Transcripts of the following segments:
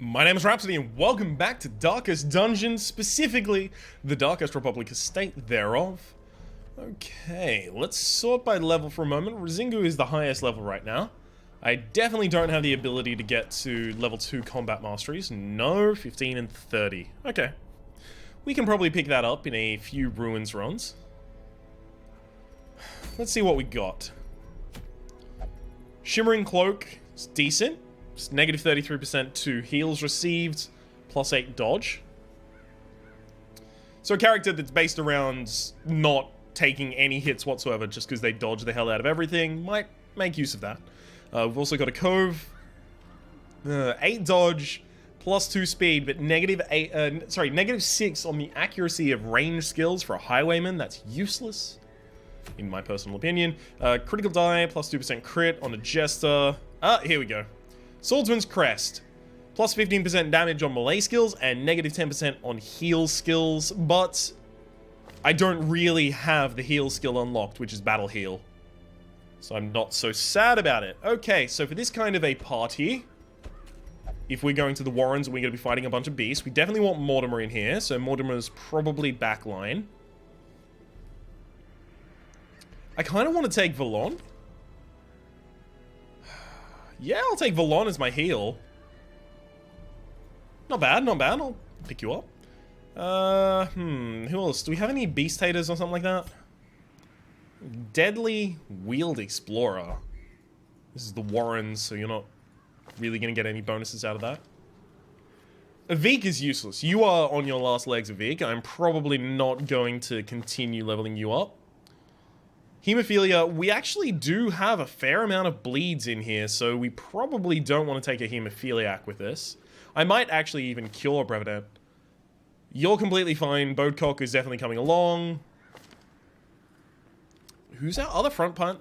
My name is Rhapsody and welcome back to Darkest Dungeon, specifically the Darkest Republic estate thereof. Okay, let's sort by level for a moment. Rzingu is the highest level right now. I definitely don't have the ability to get to level 2 combat masteries. No, 15 and 30. Okay. We can probably pick that up in a few ruins runs. Let's see what we got. Shimmering Cloak is decent. It's negative 33% to heals received, plus 8 dodge. So a character that's based around not taking any hits whatsoever just because they dodge the hell out of everything might make use of that. We've also got a Cove. 8 dodge, plus 2 speed, but negative 6 on the accuracy of range skills for a highwayman. That's useless, in my personal opinion. Critical die, plus 2% crit on a Jester. Here we go. Swordsman's Crest, plus 15% damage on melee skills and negative 10% on heal skills, but I don't really have the heal skill unlocked, which is Battle Heal. So I'm not so sad about it. Okay, so for this kind of a party, if we're going to the Warrens and we're going to be fighting a bunch of beasts, we definitely want Mortimer in here, so Mortimer's probably backline. I kind of want to take Valon. Yeah, I'll take Valon as my heal. Not bad, not bad. I'll pick you up. Who else? Do we have any Beast Haters or something like that? Deadly Wheeled Explorer. This is the Warrens, so you're not really going to get any bonuses out of that. Avik is useless. You are on your last legs, Avik. I'm probably not going to continue leveling you up. Hemophilia, we actually do have a fair amount of bleeds in here, so we probably don't want to take a hemophiliac with this. I might actually even cure Brevedent. You're completely fine. Bodecock is definitely coming along. Who's our other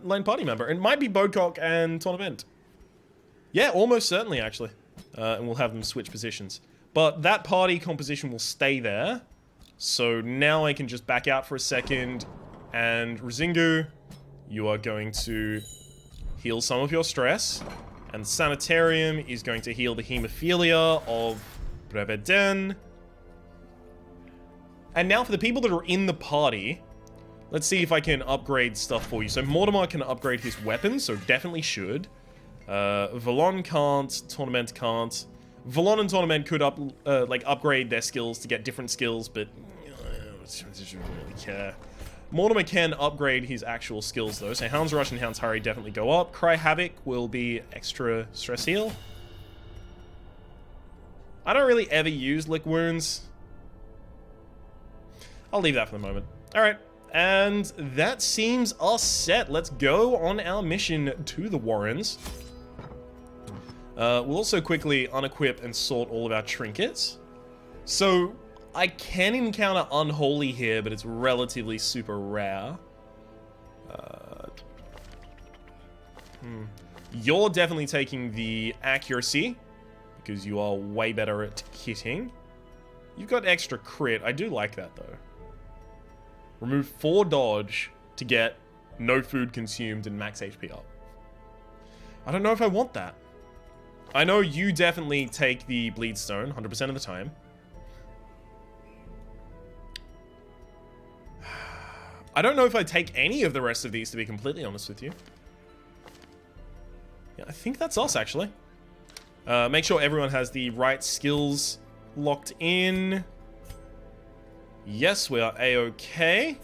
line party member? It might be Bodecock and Tournament. Yeah, almost certainly, actually. And we'll have them switch positions. But that party composition will stay there. So now I can just back out for a second. And Rzingu, you are going to heal some of your stress. And Sanitarium is going to heal the hemophilia of Breveden. And now for the people that are in the party, let's see if I can upgrade stuff for you. So Mortimer can upgrade his weapons, so definitely should. Valon can't, Tournament can't. Valon and Tournament could upgrade their skills to get different skills, but I don't really care. Mortimer can upgrade his actual skills though, so Hound's Rush and Hound's Hurry definitely go up. Cry Havoc will be extra stress heal. I don't really ever use Lick Wounds. I'll leave that for the moment. Alright, and that seems us set. Let's go on our mission to the Warrens. We'll also quickly unequip and sort all of our trinkets. So I can encounter Unholy here, but it's relatively super rare. You're definitely taking the accuracy, because you are way better at hitting. You've got extra crit. I do like that, though. Remove 4 dodge to get no food consumed and max HP up. I don't know if I want that. I know you definitely take the Bleed Stone 100% of the time. I don't know if I take any of the rest of these, to be completely honest with you. Yeah, I think that's us, actually. Make sure everyone has the right skills locked in. Yes, we are A-okay.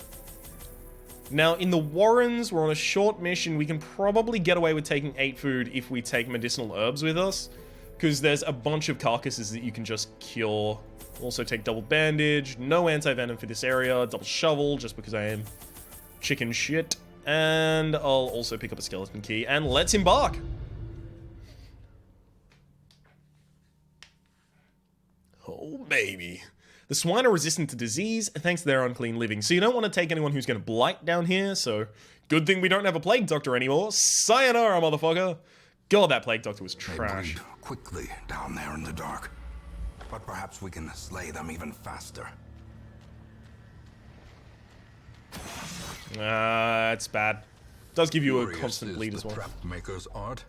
Now, in the Warrens, we're on a short mission. We can probably get away with taking 8 food if we take medicinal herbs with us, because there's a bunch of carcasses that you can just cure. Also take double bandage, no anti-venom for this area, double shovel, just because I am chicken shit. And I'll also pick up a skeleton key, and let's embark! Oh, baby. The swine are resistant to disease thanks to their unclean living, so you don't want to take anyone who's going to blight down here, so good thing we don't have a plague doctor anymore. Sayonara, motherfucker! God, that plague doctor was trash. They bleed quickly down there in the dark, but perhaps we can slay them even faster. It's bad. Does give you a Curious constant is bleed the as well. trap maker's art.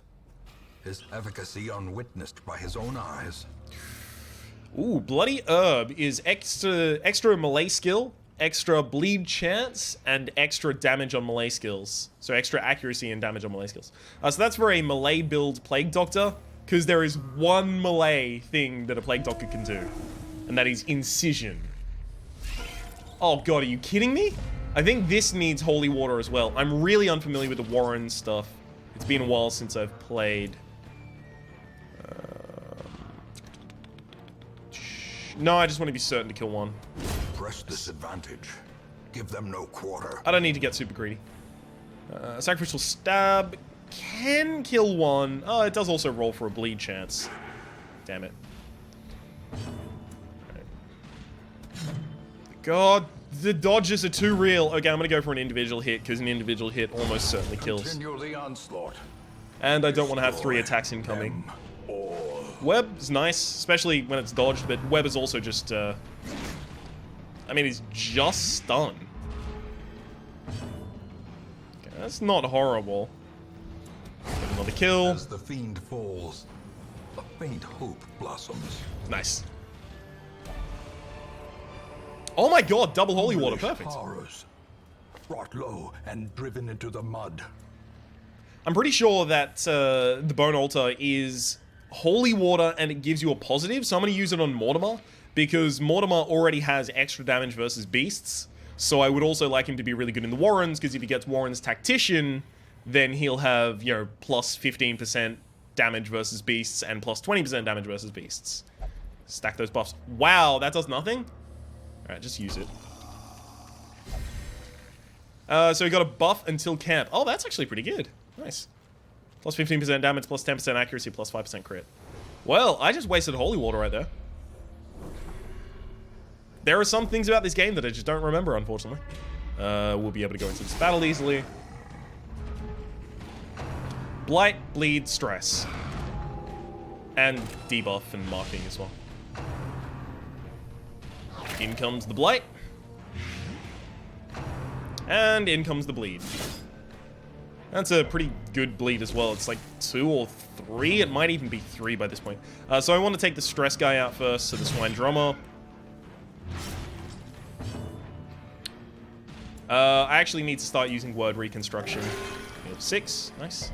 his efficacy unwitnessed by his own eyes. Ooh, Bloody Herb is extra melee skill, extra bleed chance, and extra damage on melee skills. So extra accuracy and damage on melee skills. So that's for a melee build Plague Doctor, because there is one melee thing that a Plague Doctor can do, and that is Incision. Oh god, are you kidding me? I think this needs Holy Water as well. I'm really unfamiliar with the Warren stuff. It's been a while since I've played. No, I just want to be certain to kill one. Press this advantage. Give them no quarter. I don't need to get super greedy. Sacrificial Stab can kill one. Oh, it does also roll for a bleed chance. Damn it. God, the dodges are too real. Okay, I'm gonna go for an individual hit, because an individual hit almost certainly kills. Continue the onslaught. And I don't want to have 3 attacks incoming. Web is nice, especially when it's dodged, but Web is also just, I mean, he's just stun. Okay, that's not horrible. Get another kill. As the fiend falls, a faint hope blossoms. Nice. Oh my god, double holy water, Foolish perfect. horrors, brought low and driven into the mud. I'm pretty sure that the Bone Altar is holy water and it gives you a positive, so I'm going to use it on Mortimer, because Mortimer already has extra damage versus beasts, so I would also like him to be really good in the Warrens, because if he gets Warren's Tactician, then he'll have, you know, plus 15% damage versus beasts and plus 20% damage versus beasts. Stack those buffs. Wow, that does nothing? Alright, just use it. So we got a buff until camp. Oh, that's actually pretty good. Nice. Plus 15% damage, plus 10% accuracy, plus 5% crit. Well, I just wasted holy water right there. There are some things about this game that I just don't remember, unfortunately. We'll be able to go into this battle easily. Blight, bleed, stress. And debuff and marking as well. In comes the blight. And in comes the bleed. That's a pretty good bleed as well. It's like 2 or 3. It might even be 3 by this point. So I want to take the stress guy out first, so the Swine Drummer. I actually need to start using word reconstruction. 6, nice.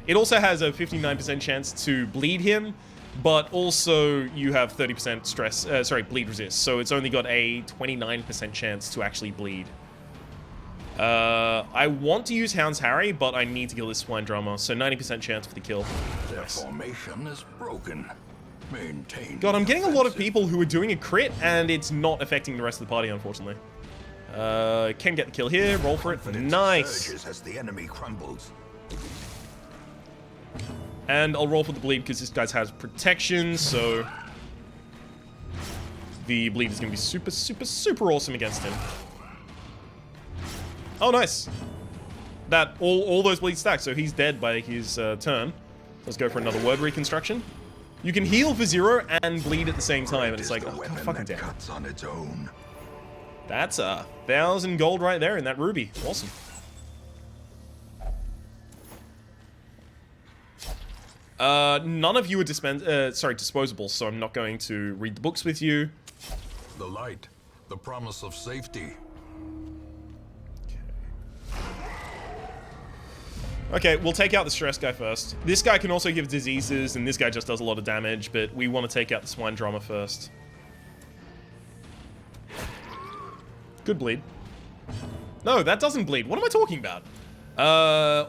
It also has a 59% chance to bleed him, but also you have 30% stress, bleed resist, so it's only got a 29% chance to actually bleed. I want to use Hound's Harry, but I need to kill this Swine Drummer, so 90% chance for the kill. Their formation is broken. Maintain. God, I'm getting a lot of people who are doing a crit, and it's not affecting the rest of the party, unfortunately. Can get the kill here, roll for it. Nice. As the enemy crumbles. And I'll roll for the bleed because this guy has protection, so the bleed is going to be super, super, super awesome against him. Oh, nice. That all those bleeds stack, so he's dead by his turn. Let's go for another word reconstruction. You can heal for 0 and bleed at the same time, and it's like, oh, god fucking damn. Cuts on its own. That's 1,000 gold right there in that ruby. Awesome. None of you are disposable, so I'm not going to read the books with you. The light, the promise of safety. Okay, we'll take out the stress guy first. This guy can also give diseases, and this guy just does a lot of damage, but we want to take out the Swine Drummer first. Good bleed. No, that doesn't bleed. What am I talking about?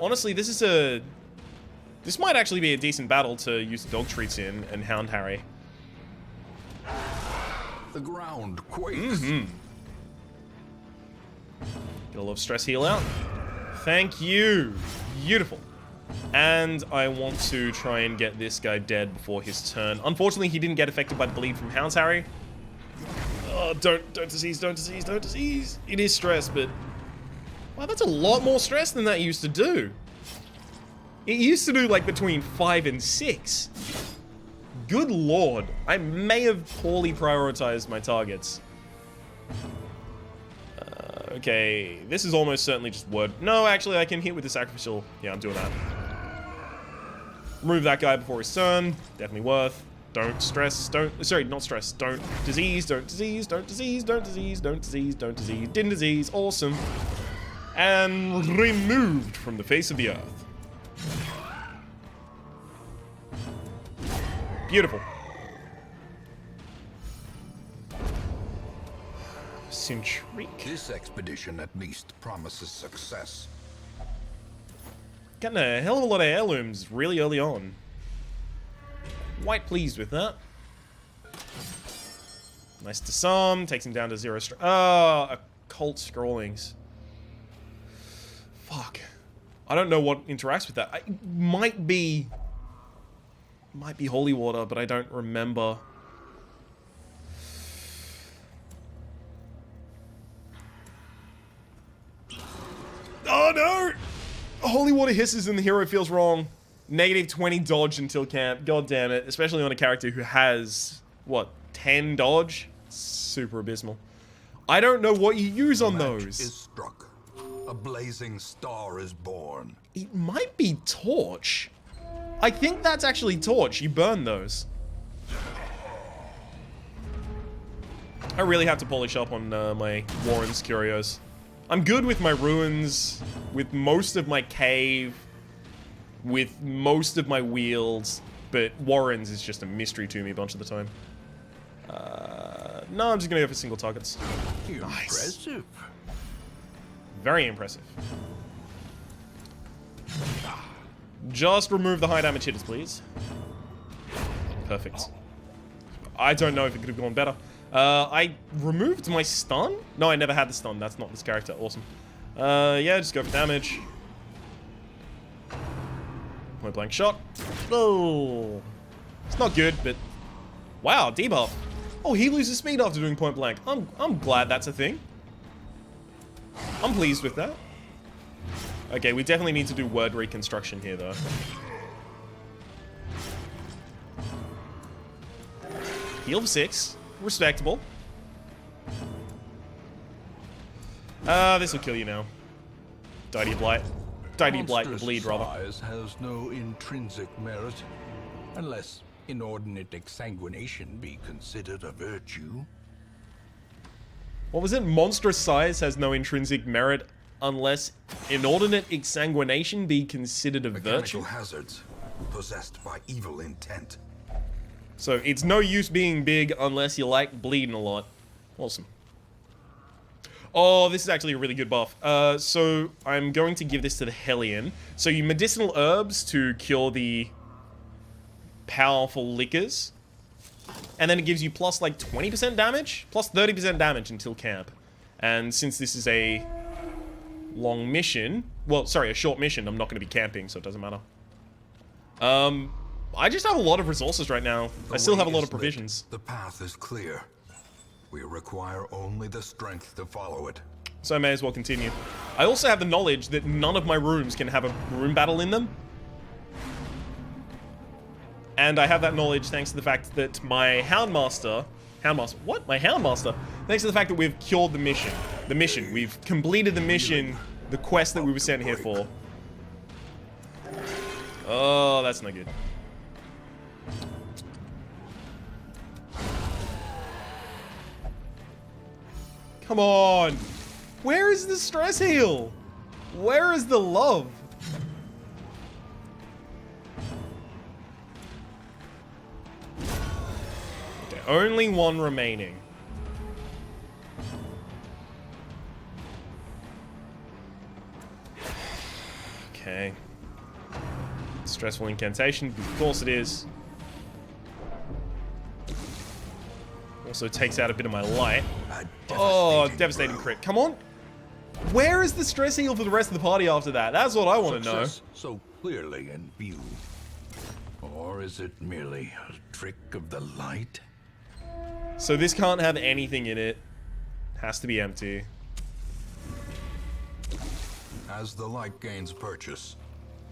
Honestly, this might actually be a decent battle to use the dog treats in and Hound Harry. The ground quakes. Get a little stress heal out. Thank you. Beautiful. And I want to try and get this guy dead before his turn. Unfortunately, he didn't get affected by the bleed from Hound's Harry. Oh, don't disease, don't disease, don't disease. It is stress, but wow, that's a lot more stress than that used to do. It used to do like between 5 and 6. Good lord. I may have poorly prioritized my targets. Okay, this is almost certainly just word. No, actually, I can hit with the sacrificial. Yeah, I'm doing that. Remove that guy before his turn. Definitely worth. Don't stress. Sorry, not stress. Don't disease. Don't disease. Don't disease. Don't disease. Don't disease. Don't disease. Didn't disease. Awesome. And removed from the face of the earth. Beautiful. Centric. This expedition at least promises success. Getting a hell of a lot of heirlooms really early on. Quite pleased with that. Nice disarm. Takes him down to 0 strength. Ah, occult scrollings. Fuck. I don't know what interacts with that. It might be holy water, but I don't remember. Oh no! Holy water hisses and the hero feels wrong. Negative 20 dodge until camp. God damn it. Especially on a character who has, what, 10 dodge? Super abysmal. I don't know what you use on those. Is struck. A blazing star is born. It might be torch. I think that's actually torch. You burn those. I really have to polish up on my Warren's Curios. I'm good with my ruins, with most of my cave, with most of my wheels, but Warren's is just a mystery to me a bunch of the time. No, I'm just gonna go for single targets. Nice. Impressive. Very impressive. Just remove the high damage hitters, please. Perfect. I don't know if it could have gone better. I removed my stun? No, I never had the stun. That's not this character. Awesome. Yeah, just go for damage. Point blank shot. Oh. It's not good, but... Wow, debuff. Oh, he loses speed after doing point blank. I'm glad that's a thing. I'm pleased with that. Okay, we definitely need to do word reconstruction here, though. Heal of 6. Respectable. This will kill you now. Die to your blight. Die to your blight, your bleed, rather. Size has no intrinsic merit, unless inordinate exsanguination be considered a virtue. What was it? Monstrous size has no intrinsic merit unless inordinate exsanguination be considered a virtue? Mechanical hazards possessed by evil intent. So it's no use being big unless you like bleeding a lot. Awesome. Oh, this is actually a really good buff. So I'm going to give this to the Hellion. So you medicinal herbs to cure the powerful liquors. And then it gives you plus like 20% damage? Plus 30% damage until camp. And since this is a long mission... Well, sorry, a short mission. I'm not going to be camping, so it doesn't matter. I just have a lot of resources right now. I still have a lot of provisions. The path is clear. We require only the strength to follow it. So I may as well continue. I also have the knowledge that none of my rooms can have a room battle in them. And I have that knowledge thanks to the fact that my Houndmaster... What? My Houndmaster? Thanks to the fact that we've cured the mission. We've completed the mission, the quest that we were sent here for. Oh, that's not good. Come on! Where is the stress heal? Where is the love? Okay, only one remaining. Okay. Stressful incantation, of course it is. Also takes out a bit of my light. Oh, devastating crit. Come on. Where is the stress heal for the rest of the party after that? That's what I want to know. So clearly in view. Or is it merely a trick of the light? So this can't have anything in it. Has to be empty. As the light gains purchase,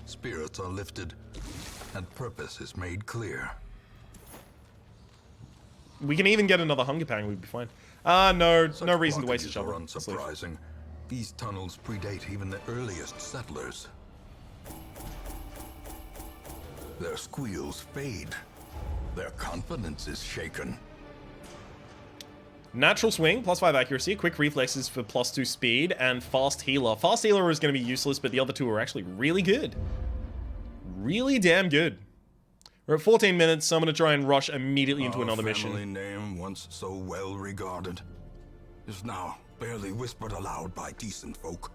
spirits are lifted, and purpose is made clear. We can even get another hunger pang, we'd be fine. No Such reason to waste a shovel. are unsurprising. These tunnels predate even the earliest settlers. Their squeals fade. Their confidence is shaken. Natural swing, +5 accuracy, quick reflexes for +2 speed, and fast healer. Fast healer is going to be useless, but the other two are actually really good. Really damn good. We're at 14 minutes, so I'm going to try and rush immediately into another mission. Our family name, once so well regarded, is now barely whispered aloud by decent folk.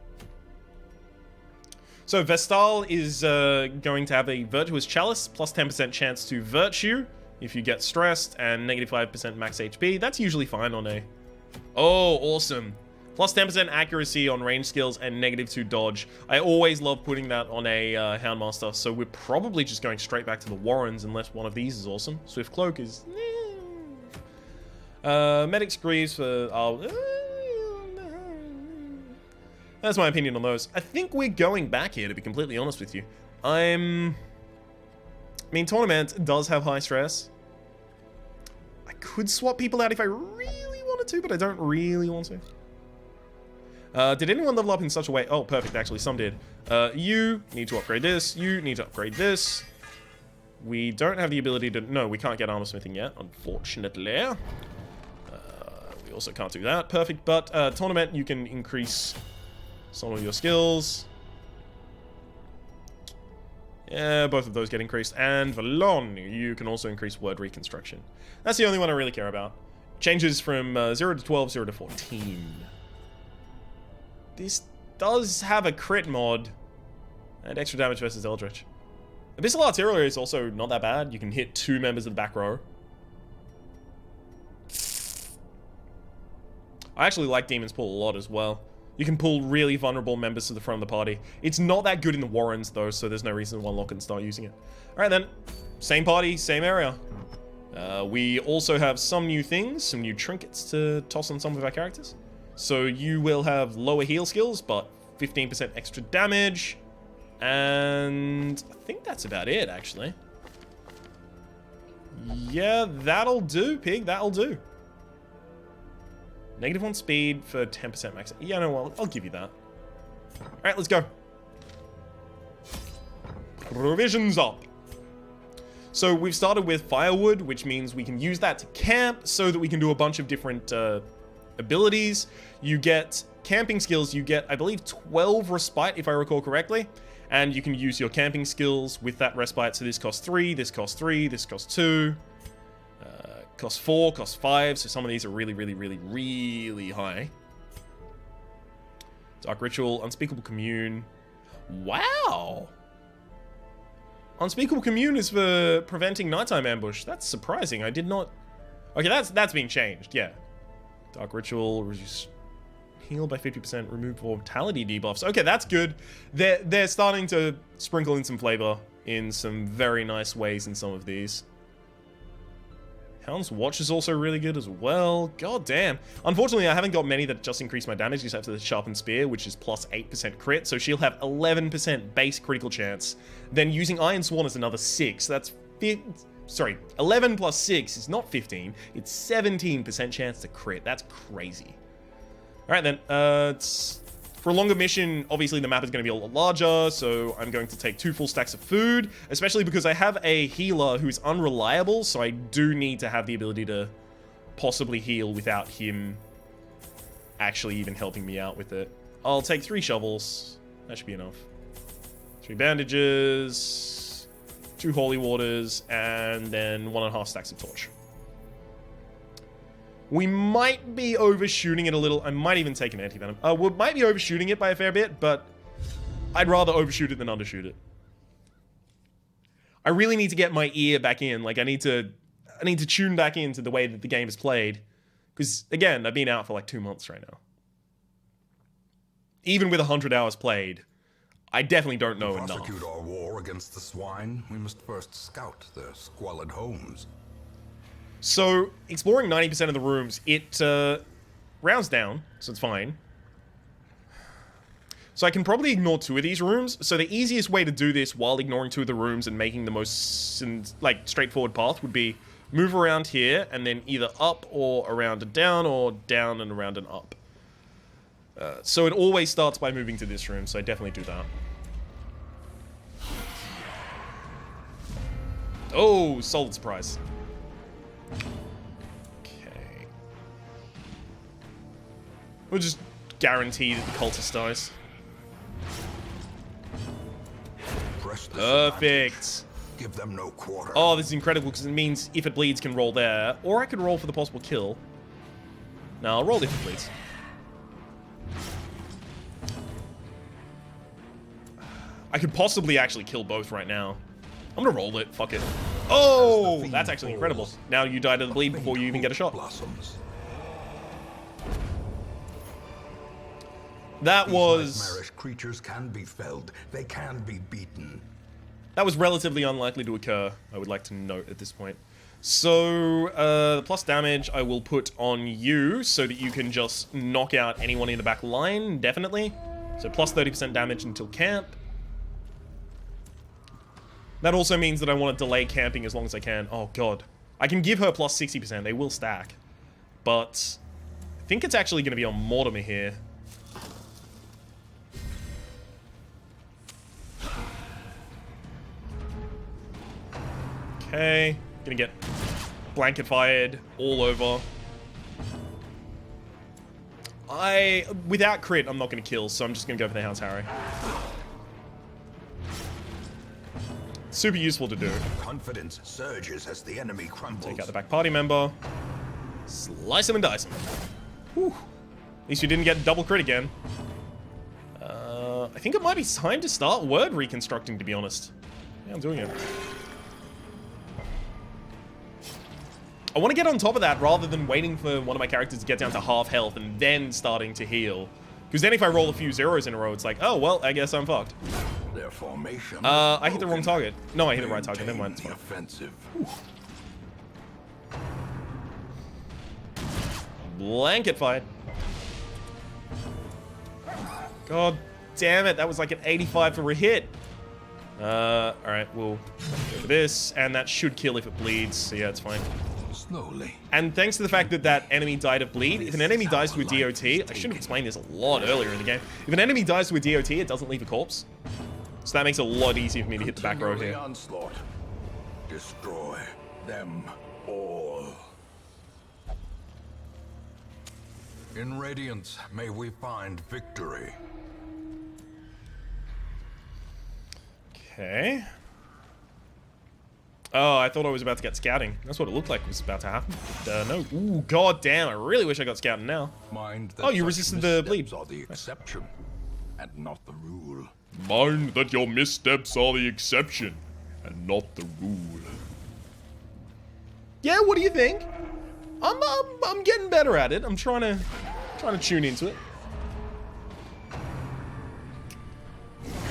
So Vestal is going to have a Virtuous Chalice, plus 10% chance to Virtue if you get stressed, and negative 5% max HP. That's usually fine on a... Oh, awesome. Plus 10% accuracy on range skills and negative 2 dodge. I always love putting that on a Houndmaster, so we're probably just going straight back to the Warrens unless one of these is awesome. Swift Cloak is... Medic's Greaves for... That's my opinion on those. I think we're going back here, to be completely honest with you. I mean, Tournament does have high stress. I could swap people out if I really wanted to, but I don't really want to. Did anyone level up in such a way? Oh, perfect, actually, some did. You need to upgrade this. You need to upgrade this. We don't have the ability to... No, we can't get armor smithing yet, unfortunately. We also can't do that. Perfect, but Tournament, you can increase some of your skills. Yeah, both of those get increased. And Valon, you can also increase word reconstruction. That's the only one I really care about. Changes from 0 to 12, 0 to 14. This does have a crit mod. And extra damage versus Eldritch. Abyssal Artillery is also not that bad. You can hit 2 members of the back row. I actually like Demon's Pull a lot as well. You can pull really vulnerable members to the front of the party. It's not that good in the Warrens, though, so there's no reason to unlock it and start using it. Alright then, same party, same area. We also have some new things, some new trinkets to toss on some of our characters. So you will have lower heal skills, but 15% extra damage. And I think that's about it, actually. Yeah, that'll do, Pig, that'll do. -1 speed for 10% max. Yeah, no, well, I'll give you that. Alright, let's go. Provisions up. So we've started with firewood, which means we can use that to camp so that we can do a bunch of different abilities. You get camping skills. You get, I believe, 12 respite, if I recall correctly. And you can use your camping skills with that respite. So this costs 3, this costs 3, this costs 2. Cost 4, cost 5, so some of these are really, really, really, really high. Dark Ritual, Unspeakable Commune. Wow! Unspeakable Commune is for preventing nighttime ambush. That's surprising. I did not... Okay, that's been changed, yeah. Dark Ritual, reduce heal by 50%, remove mortality debuffs. Okay, that's good. They're starting to sprinkle in some flavor in some very nice ways in some of these. Hound's Watch is also really good as well. God damn. Unfortunately, I haven't got many that just increase my damage except for the Sharpened Spear, which is plus 8% crit, so she'll have 11% base critical chance. Then using Iron Sworn is another 6. That's... 11 plus 6 is not 15. It's 17% chance to crit. That's crazy. Alright then, for a longer mission, obviously the map is going to be a lot larger, so I'm going to take 2 full stacks of food, especially because I have a healer who's unreliable, so I do need to have the ability to possibly heal without him actually even helping me out with it. I'll take 3 shovels. That should be enough. 3 bandages, 2 holy waters, and then 1.5 stacks of torch. We might be overshooting it a little. I might even take an anti-venom. We might be overshooting it by a fair bit, but I'd rather overshoot it than undershoot it. I really need to get my ear back in. Like, I need to tune back into the way that the game is played. Because, again, I've been out for like 2 months right now. Even with 100 hours played, I definitely don't know enough. To prosecute our war against the swine, we must first scout their squalid homes. So, exploring 90% of the rooms, it rounds down, so it's fine. So I can probably ignore 2 of these rooms. So the easiest way to do this while ignoring 2 of the rooms and making the most, like, straightforward path would be move around here and then either up or around and down or down and around and up. So it always starts by moving to this room, so I definitely do that. Oh, solid surprise. Okay. We'll just guarantee that the cultist dies. Perfect. Give them no quarter. Oh, this is incredible because it means if it bleeds, can roll there. Or I could roll for the possible kill. No, I'll roll if it bleeds. I could possibly actually kill both right now. I'm gonna roll it. Fuck it. Oh, that's actually incredible. Now you die to the bleed before you even get a shot. Blossoms. That was... Nightmarish creatures can be felled. They can be beaten. That was relatively unlikely to occur, I would like to note at this point. So, the plus damage I will put on you so that you can just knock out anyone in the back line, definitely. So plus 30% damage until camp. That also means that I want to delay camping as long as I can. Oh god. I can give her plus 60%, they will stack. But I think it's actually going to be on Mortimer here. Okay, gonna get blanket fired all over. Without crit, I'm not gonna kill, so I'm just gonna go for the Hound's Harry. Super useful to do. Confidence surges as the enemy crumbles. Take out the back party member. Slice him and dice him. Whew. At least you didn't get double crit again. I think it might be time to start word reconstructing, to be honest. Yeah, I'm doing it. I want to get on top of that rather than waiting for one of my characters to get down to half health and then starting to heal. Because then if I roll a few zeros in a row, it's like, oh, well, I guess I'm fucked. Their formation I hit the wrong target. No, I hit the right target. Never mind. It's fine. Offensive. Blanket fight. God damn it. That was like an 85 for a hit. Alright, we'll go for this. And that should kill if it bleeds. So yeah, it's fine. Slowly. And thanks to the fact that that enemy died of bleed, if an enemy dies to a DOT, I should have explained this a lot earlier in the game. If an enemy dies to a DOT, it doesn't leave a corpse. So that makes it a lot easier for me to hit the back row here. Onslaught. Destroy them all. In Radiance, may we find victory. Okay. Oh, I thought I was about to get scouting. That's what it looked like was about to happen. No. Ooh, god damn, I really wish I got scouting now. Mind that oh, you resisted the bleed. are the exception, and not the rule. Mind that your missteps are the exception, and not the rule. Yeah, what do you think? I'm getting better at it. I'm trying to tune into it.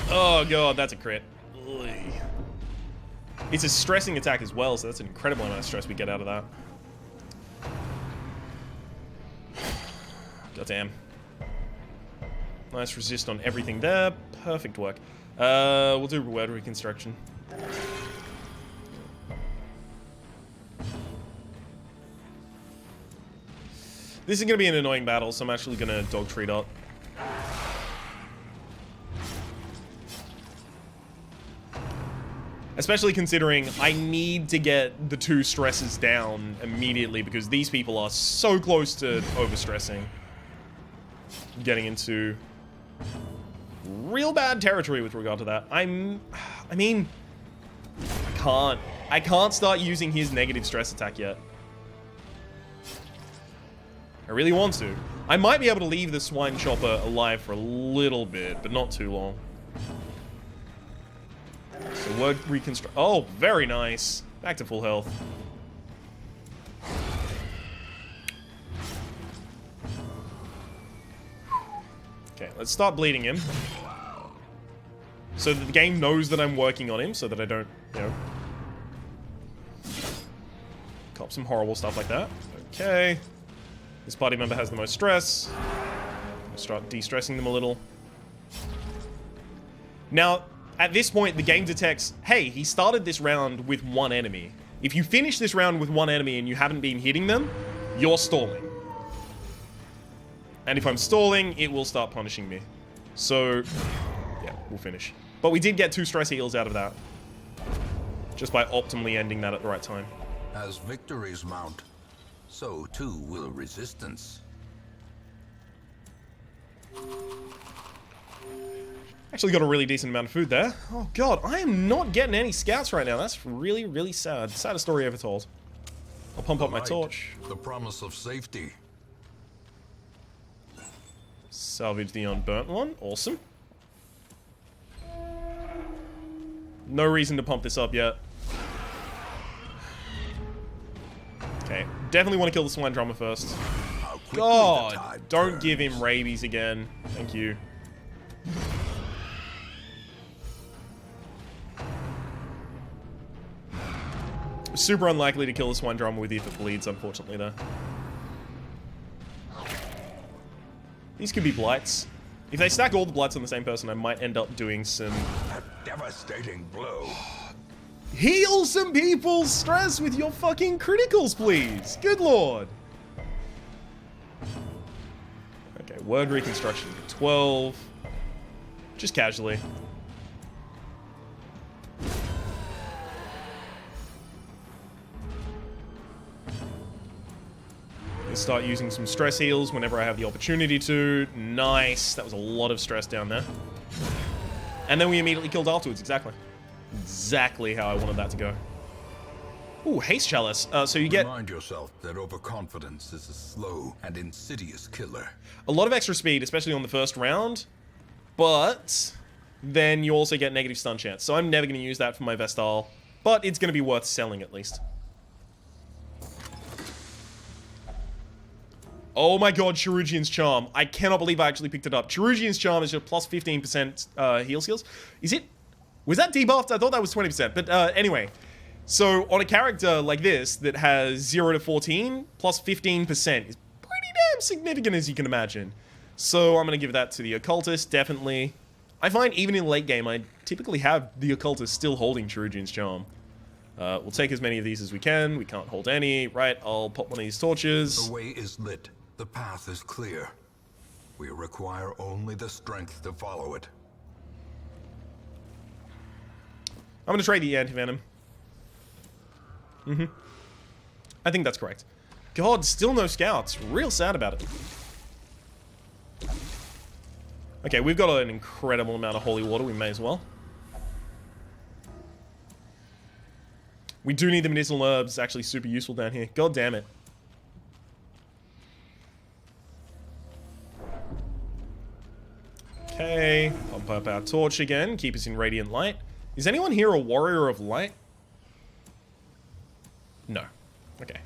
Oh god, that's a crit. Ugh. It's a stressing attack as well, so that's an incredible amount of stress we get out of that. God damn. Nice resist on everything there. Perfect work. We'll do word reconstruction. This is going to be an annoying battle, so I'm actually going to dog treat up. Especially considering I need to get the 2 stresses down immediately because these people are so close to overstressing. Getting into real bad territory with regard to that. I mean, I can't start using his negative stress attack yet. I really want to. I might be able to leave the Swine Chopper alive for a little bit, but not too long. So word reconstruct. Oh, very nice. Back to full health. Okay, let's start bleeding him. So that the game knows that I'm working on him, so that I don't, you know, cop some horrible stuff like that. Okay. This party member has the most stress. I'll start de-stressing them a little. Now, at this point, the game detects, hey, he started this round with 1 enemy. If you finish this round with 1 enemy and you haven't been hitting them, you're stalling. And if I'm stalling, it will start punishing me. So, yeah, we'll finish. But we did get 2 stress heals out of that. just by optimally ending that at the right time. As victories mount, so too will resistance. Actually got a really decent amount of food there. Oh god, I am not getting any scouts right now. That's really, really sad. Saddest story ever told. I'll pump up my torch. The promise of safety. Salvage the unburnt one. Awesome. No reason to pump this up yet. Okay, definitely want to kill the swine drummer first. God, don't give him rabies again. Thank you. Super unlikely to kill the swine drummer with you if it bleeds, unfortunately, though. These could be blights. If they stack all the blights on the same person, I might end up doing some... A devastating blow. Heal some people's stress with your fucking criticals, please. Good lord. Okay, word reconstruction. 12. Just casually. Start using some stress heals whenever I have the opportunity to. Nice. That was a lot of stress down there. And then we immediately killed afterwards. Exactly. Exactly how I wanted that to go. Ooh, haste chalice. So you get... Remind yourself that overconfidence is a slow and insidious killer. a lot of extra speed, especially on the first round. But then you also get negative stun chance. So I'm never going to use that for my Vestal. But it's going to be worth selling at least. Oh my god, Chirurgian's Charm. I cannot believe I actually picked it up. Chirurgian's Charm is just plus 15% heal skills. Is it? Was that debuffed? I thought that was 20%. But anyway. So on a character like this that has 0 to 14, plus 15% is pretty damn significant, as you can imagine. So I'm going to give that to the Occultist, definitely. I find even in late game, I typically have the Occultist still holding Chirurgian's Charm. We'll take as many of these as we can. We can't hold any. Right, I'll pop one of these torches. The way is lit. The path is clear. We require only the strength to follow it. I'm going to trade the anti-venom. I think that's correct. God, still no scouts. Real sad about it. Okay, we've got an incredible amount of holy water. We may as well. We do need the medicinal herbs. Actually super useful down here. God damn it. Okay, pump up our torch again. Keep us in radiant light. Is anyone here a warrior of light? No. Okay.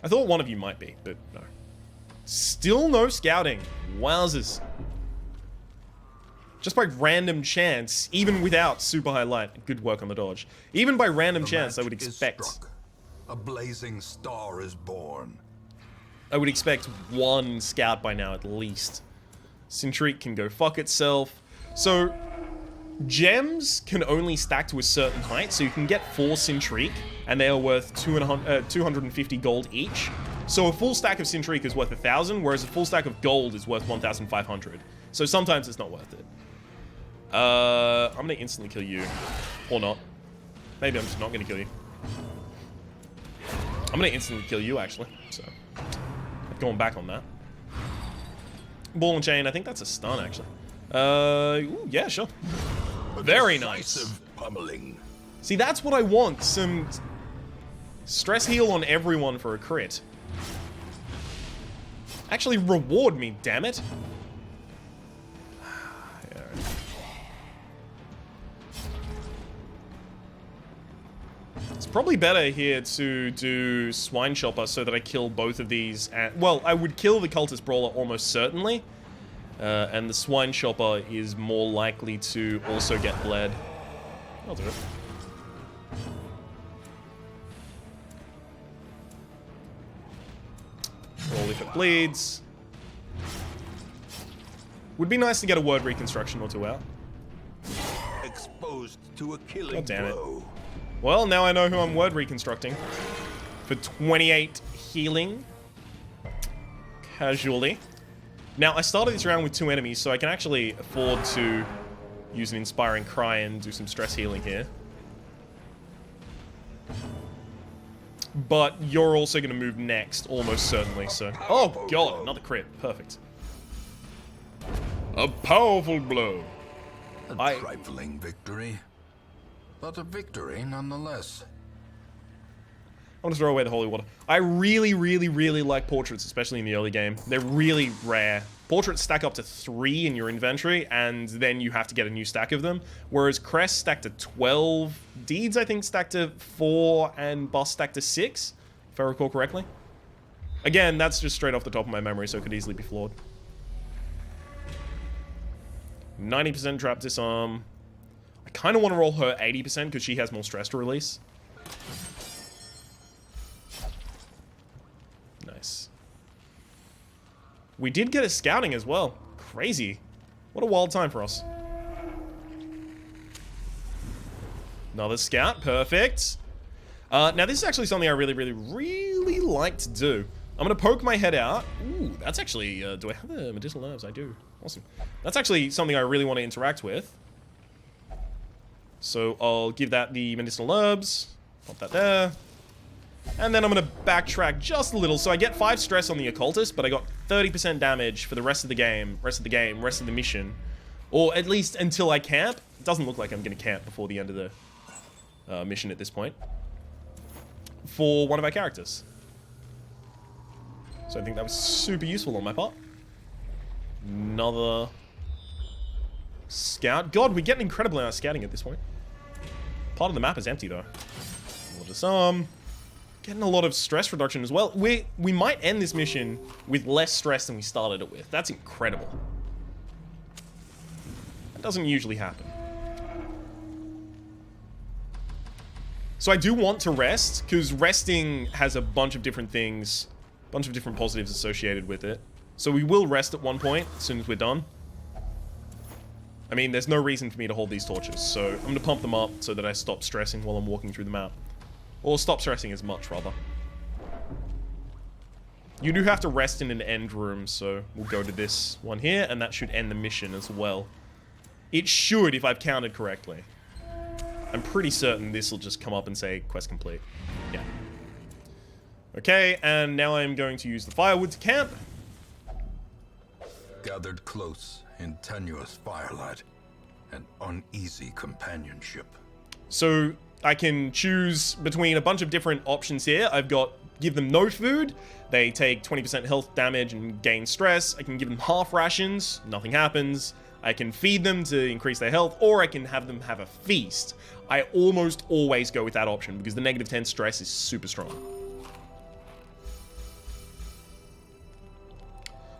I thought one of you might be, but no. Still no scouting. Wowzers. Just by random chance, even without super high light. Good work on the dodge. Even by random chance, I would expect... A blazing star is born. I would expect one scout by now, at least. Centrique can go fuck itself. So, gems can only stack to a certain height, so you can get 4 Centrique, and they are worth 250 gold each. So a full stack of Centrique is worth 1,000, whereas a full stack of gold is worth 1,500. So sometimes it's not worth it. I'm gonna instantly kill you. Or not. Maybe I'm just not gonna kill you. I'm gonna instantly kill you, actually. So, I've gone back on that. Ball and chain, I think that's a stun, actually. Ooh, yeah, sure. Very nice. Pummeling. See, that's what I want. Some stress heal on everyone for a crit. Actually, reward me, damn it. It's probably better here to do Swine Chopper so that I kill both of these. Well, I would kill the Cultist Brawler almost certainly. And the Swine Chopper is more likely to also get bled. I'll do it. Roll if it bleeds. Would be nice to get a word reconstruction or two out. Exposed to a killing God damn it. blow. Well, now I know who I'm word reconstructing. For 28 healing. Casually. Now, I started this round with 2 enemies, so I can actually afford to use an Inspiring Cry and do some stress healing here. but you're also going to move next, almost certainly, so... Oh, God, another crit. Perfect. A powerful blow. A trifling victory, but a victory nonetheless. I want to throw away the holy water. I really, really, really like portraits, especially in the early game. They're really rare. Portraits stack up to 3 in your inventory, and then you have to get a new stack of them. Whereas crests stack to 12. Deeds, I think, stack to 4, and bust stack to 6, if I recall correctly. Again, that's just straight off the top of my memory, so it could easily be flawed. 90% trap disarm. I kind of want to roll her 80% because she has more stress to release. Nice. We did get a scouting as well. Crazy. What a wild time for us. Another scout. Perfect. Now, this is actually something I really, really, really like to do. I'm going to poke my head out. Ooh, that's actually... do I have the medicinal herbs? I do. Awesome. That's actually something I really want to interact with. So I'll give that the medicinal herbs. Pop that there. And then I'm going to backtrack just a little. So I get 5 stress on the occultist, but I got 30% damage for the rest of the game, rest of the mission. Or at least until I camp. It doesn't look like I'm going to camp before the end of the mission at this point. For one of our characters. So I think that was super useful on my part. Another scout. God, we get an incredible amount of scouting at this point. Part of the map is empty though. We'll just getting a lot of stress reduction as well. We might end this mission with less stress than we started it with. That's incredible. That doesn't usually happen. So I do want to rest, because resting has a bunch of different things, a bunch of different positives associated with it. So we will rest at one point, as soon as we're done. I mean, there's no reason for me to hold these torches, so I'm going to pump them up so that I stop stressing while I'm walking through the map. Or stop stressing as much, rather. You do have to rest in an end room, so we'll go to this one here, and that should end the mission as well. It should, if I've counted correctly. I'm pretty certain this will just come up and say, quest complete. Yeah. Okay, and now I'm going to use the firewood to camp. Gathered close in tenuous firelight and uneasy companionship. So I can choose between a bunch of different options here. I've got give them no food. They take 20% health damage and gain stress. I can give them half rations. Nothing happens. I can feed them to increase their health, or I can have them have a feast. I almost always go with that option because the -10 stress is super strong.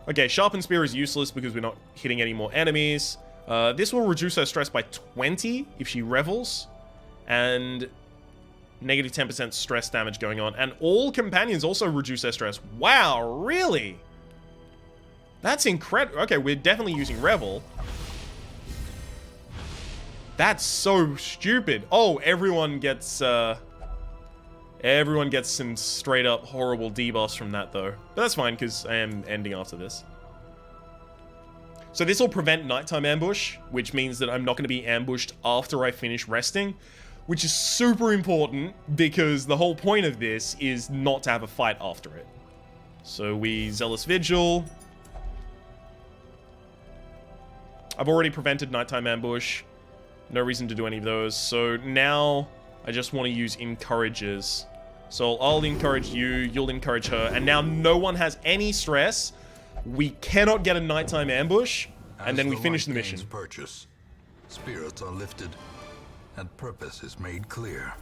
Okay, Sharpened Spear is useless because we're not hitting any more enemies. This will reduce her stress by 20 if she revels. And -10% stress damage going on. And all companions also reduce their stress. Wow, really? That's incredible. Okay, we're definitely using Revel. That's so stupid. Oh, everyone gets some straight up horrible debuffs from that though. But that's fine because I am ending after this. So this will prevent nighttime ambush, which means that I'm not going to be ambushed after I finish resting, which is super important because the whole point of this is not to have a fight after it. So we Zealous Vigil. I've already prevented nighttime ambush. No reason to do any of those. So now I just want to use encourages. So I'll encourage you, you'll encourage her, and now no one has any stress. We cannot get a nighttime ambush, and then we finish the mission. Purchase, spirits are lifted, and purpose is made clear.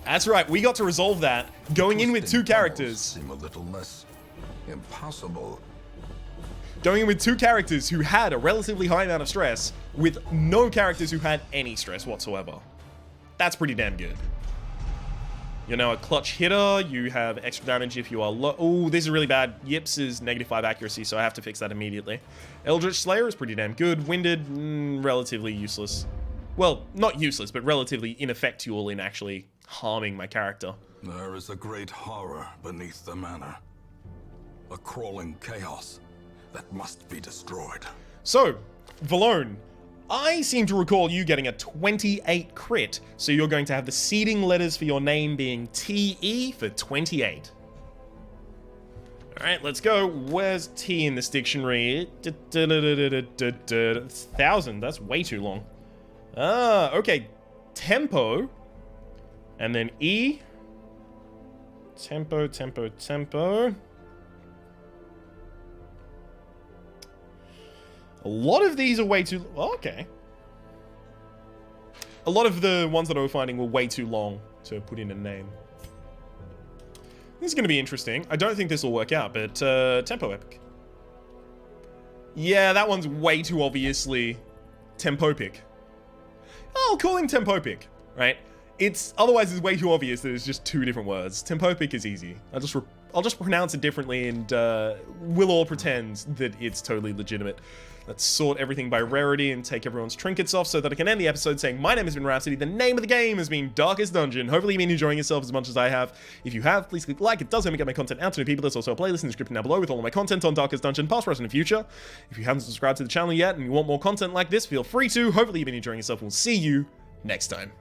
That's right, we got to resolve that, going in with 2 characters. Seem a little less impossible. Going in with 2 characters who had a relatively high amount of stress, with no characters who had any stress whatsoever. That's pretty damn good. You're now a clutch hitter, you have extra damage if you are low. Oh, this is really bad. Yips is -5 accuracy, so I have to fix that immediately. Eldritch Slayer is pretty damn good. Winded, relatively useless. Well, not useless, but relatively ineffectual in actually harming my character. There is a great horror beneath the manor. A crawling chaos that must be destroyed. So, Valone, I seem to recall you getting a 28 crit, so you're going to have the seeding letters for your name being TE for 28. Alright, let's go. Where's T in this dictionary? 1,000, that's way too long. Ah, okay. Tempo. And then E. Tempo, tempo, tempo. A lot of these are way too... Oh, okay. A lot of the ones that I was finding were way too long to put in a name. This is going to be interesting. I don't think this will work out, but Tempo Epic. Yeah, that one's way too obviously Tempopic. I'll call him Tempopic, right? Otherwise it's way too obvious that it's just two different words. Tempopic is easy. I'll just pronounce it differently and we'll all pretend that it's totally legitimate. Let's sort everything by rarity and take everyone's trinkets off so that I can end the episode saying my name has been Rhapsody, the name of the game has been Darkest Dungeon. Hopefully you've been enjoying yourself as much as I have. If you have, please click like. It does help me get my content out to new people. There's also a playlist in the description down below with all of my content on Darkest Dungeon, past, present, and future. If you haven't subscribed to the channel yet and you want more content like this, feel free to. Hopefully you've been enjoying yourself. We'll see you next time.